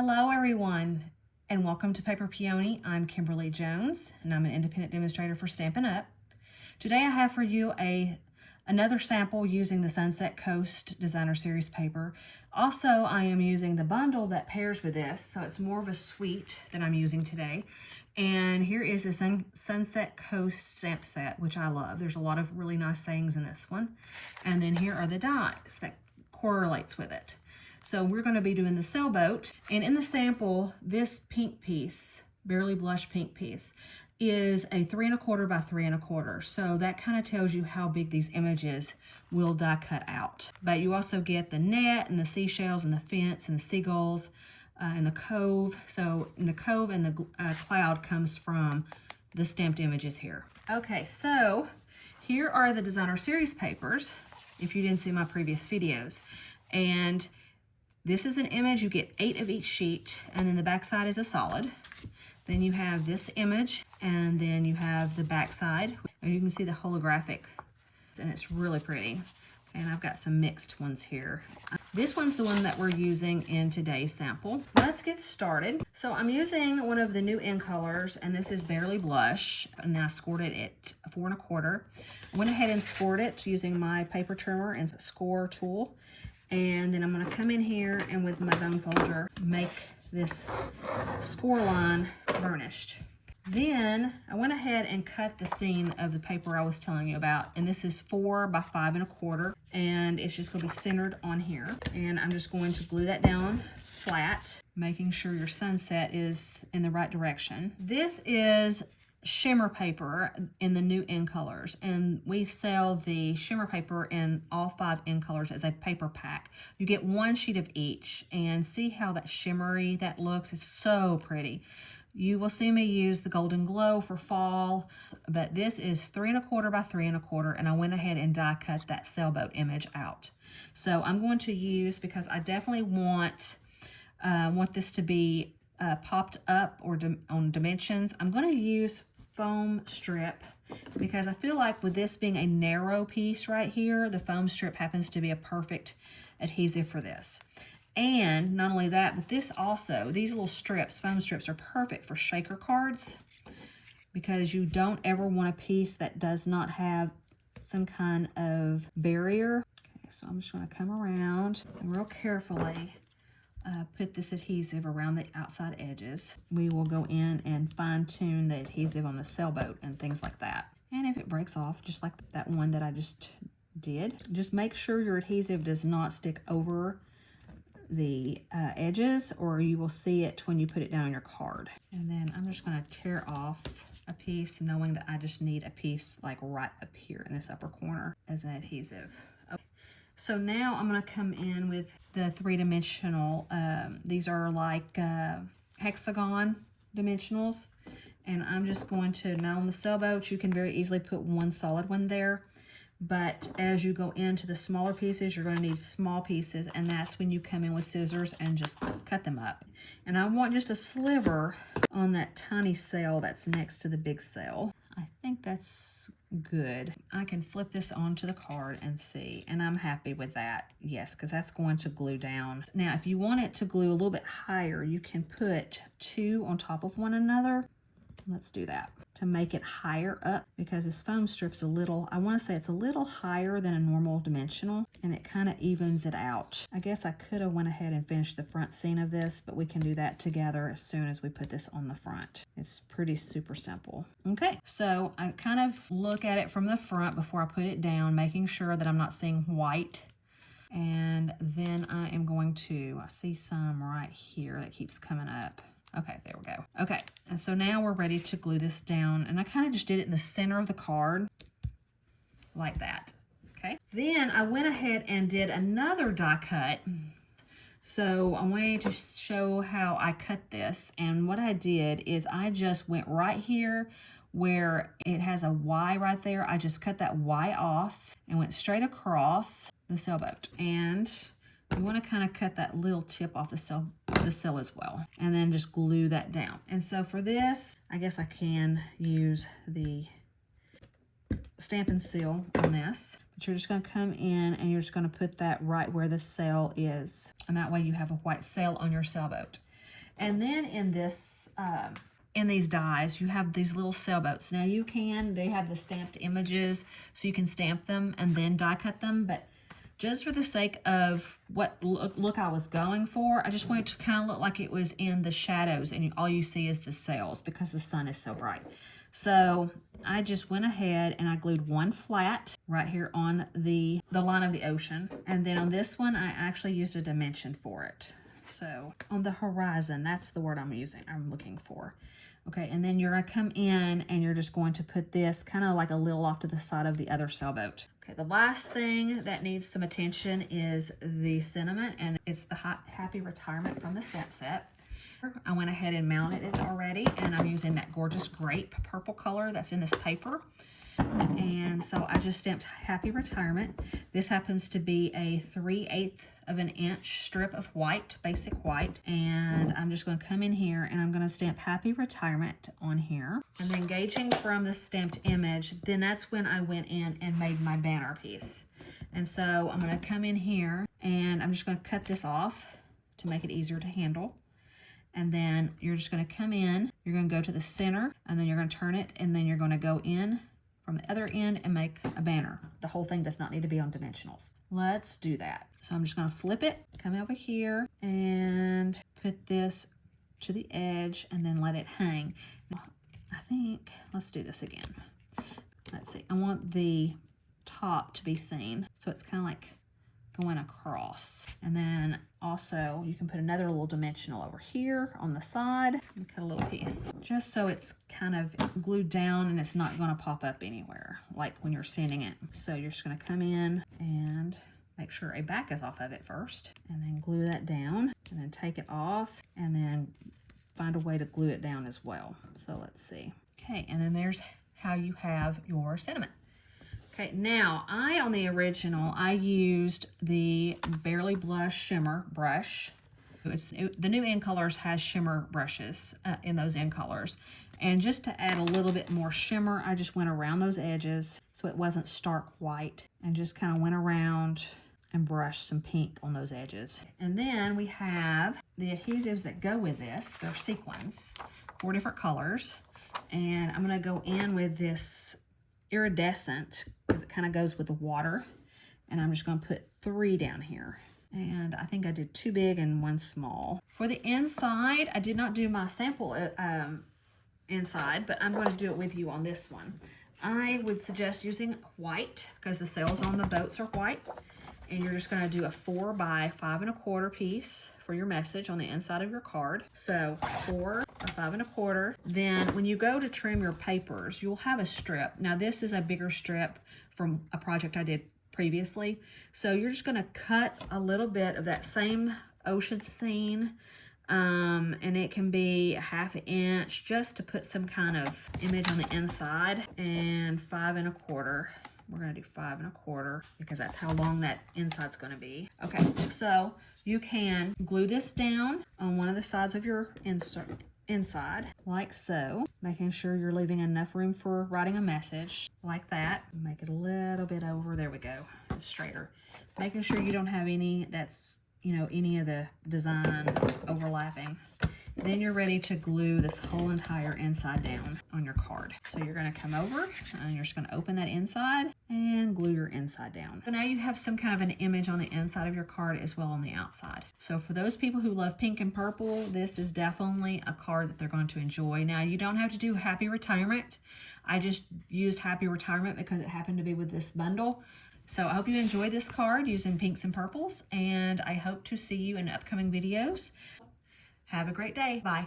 Hello everyone, and welcome to Paper Peony. I'm Kimberly Jones, and I'm an independent demonstrator for Stampin' Up. Today I have for you another sample using the Sunset Coast Designer Series paper. Also, I am using the bundle that pairs with this, so it's more of a suite that I'm using today. And here is the Sunset Coast stamp set, which I love. There's a lot of really nice sayings in this one. And then here are the dies that correlates with it. So we're going to be doing the sailboat, and in the sample, this pink piece, Barely Blush pink piece, is a 3 1/4 by 3 1/4. So that kind of tells you how big these images will die cut out. But you also get the net and the seashells and the fence and the seagulls and the cove. So in the cove and the cloud comes from the stamped images here. Okay, so here are the Designer Series papers, if you didn't see my previous videos. And this is an image. You get 8 of each sheet, and then the back side is a solid. Then you have this image, and then you have the back side. And you can see the holographic, and it's really pretty. And I've got some mixed ones here. This one's the one that we're using in today's sample. Let's get started. So I'm using one of the new in colors, and this is Barely Blush, and I scored it at 4 1/4. I went ahead and scored it using my paper trimmer and score tool. And then I'm going to come in here and with my bone folder make this score line burnished. Then I went ahead and cut the seam of the paper I was telling you about, and this is 4 by 5 1/4, and it's just going to be centered on here. And I'm just going to glue that down flat, making sure your sunset is in the right direction. This is shimmer paper in the new in colors, and we sell the shimmer paper in all 5 in colors as a paper pack. You get 1 sheet of each, and see how that shimmery that looks. It's so pretty. You will see me use the Golden Glow for fall, but this is 3 1/4 by 3 1/4, and I went ahead and die cut that sailboat image out. So I'm going to use, because I definitely want this to be popped up or on dimensions, I'm going to use foam strip, because I feel like with this being a narrow piece right here, the foam strip happens to be a perfect adhesive for this. And not only that, but this also, these little strips, foam strips, are perfect for shaker cards, because you don't ever want a piece that does not have some kind of barrier. Okay, so I'm just going to come around and real carefully put this adhesive around the outside edges. We will go in and fine tune the adhesive on the sailboat and things like that. And if it breaks off, just like that one that I just did, just make sure your adhesive does not stick over the edges, or you will see it when you put it down on your card. And then I'm just going to tear off a piece, knowing that I just need a piece like right up here in this upper corner as an adhesive. Okay. So now I'm going to come in with the 3-dimensional, these are like hexagon dimensionals, and I'm just going to, now on the sailboat, you can very easily put 1 solid one there, but as you go into the smaller pieces, you're going to need small pieces, and that's when you come in with scissors and just cut them up. And I want just a sliver on that tiny sail that's next to the big sail. I think that's good. I can flip this onto the card and see, and I'm happy with that. Yes, because that's going to glue down. Now, if you want it to glue a little bit higher, you can put 2 on top of one another. Let's do that to make it higher up, because this foam strip's a little, I want to say it's a little higher than a normal dimensional, and it kind of evens it out. I guess I could have went ahead and finished the front seam of this, but we can do that together as soon as we put this on the front. It's pretty super simple. Okay, so I kind of look at it from the front before I put it down, making sure that I'm not seeing white. And then I am going to, I see some right here that keeps coming up. Okay, there we go. Okay, and so now we're ready to glue this down, and I kind of just did it in the center of the card, like that. Okay, then I went ahead and did another die cut. So I'm going to show how I cut this, and what I did is I just went right here where it has a Y right there. I just cut that Y off and went straight across the sailboat, and you want to kind of cut that little tip off the sail as well, and then just glue that down. And so for this, I guess I can use the Stampin' seal on this, but you're just going to come in and you're just going to put that right where the sail is, and that way you have a white sail on your sailboat. And then in this, in these dies, you have these little sailboats. Now they have the stamped images, so you can stamp them and then die cut them, but just for the sake of what look I was going for, I just want it to kind of look like it was in the shadows and all you see is the sails because the sun is so bright. So I just went ahead and I glued one flat right here on the line of the ocean. And then on this one, I actually used a dimension for it. So on the horizon, that's the word I'm looking for. Okay, and then you're gonna come in and you're just going to put this kind of like a little off to the side of the other sailboat. Okay, the last thing that needs some attention is the sentiment, and it's the Happy Retirement from the stamp set. I went ahead and mounted it already, and I'm using that gorgeous grape purple color that's in this paper. And so I just stamped Happy Retirement. This happens to be a 3/8 of an inch strip of white, basic white. And I'm just going to come in here and I'm going to stamp Happy Retirement on here. And then gauging from the stamped image, then that's when I went in and made my banner piece. And so I'm going to come in here and I'm just going to cut this off to make it easier to handle. And then you're just going to come in, you're going to go to the center, and then you're going to turn it, and then you're going to go in from the other end and make a banner. The whole thing does not need to be on dimensionals. Let's do that. So I'm just going to flip it, come over here, and put this to the edge, and then let it hang. I think, let's do this again. Let's see, I want the top to be seen, so it's kind of like going across. And then also you can put another little dimensional over here on the side and cut a little piece just so it's kind of glued down and it's not going to pop up anywhere like when you're sanding it. So you're just going to come in and make sure a back is off of it first, and then glue that down, and then take it off, and then find a way to glue it down as well. So let's see. Okay, and then there's how you have your sentiment. Okay, now on the original, I used the Barely Blush Shimmer brush. The new In Colors has shimmer brushes in those In Colors. And just to add a little bit more shimmer, I just went around those edges so it wasn't stark white, and just kind of went around and brushed some pink on those edges. And then we have the adhesives that go with this. They're sequins, 4 different colors. And I'm gonna go in with this iridescent because it kind of goes with the water, and I'm just going to put 3 down here, and I think I did 2 big and 1 small. For the inside, I did not do my sample inside, but I'm going to do it with you on this one. I would suggest using white because the sails on the boats are white, and you're just going to do a 4 by 5 1/4 piece for your message on the inside of your card. So 4 or 5 1/4. Then when you go to trim your papers, you'll have a strip. Now this is a bigger strip from a project I did previously. So you're just going to cut a little bit of that same ocean scene, and it can be a 1/2 inch just to put some kind of image on the inside, and 5 1/4. We're going to do 5 1/4 because that's how long that inside's going to be. Okay, so you can glue this down on one of the sides of your inside, like so, making sure you're leaving enough room for writing a message, like that. Make it a little bit over. There we go. It's straighter. Making sure you don't have any any of the design overlapping. Then you're ready to glue this whole entire inside down on your card. So you're going to come over and you're just going to open that inside and glue your inside down. So now you have some kind of an image on the inside of your card as well on the outside. So for those people who love pink and purple, this is definitely a card that they're going to enjoy. Now you don't have to do Happy Retirement. I just used Happy Retirement because it happened to be with this bundle. So I hope you enjoy this card using pinks and purples, and I hope to see you in upcoming videos. Have a great day. Bye.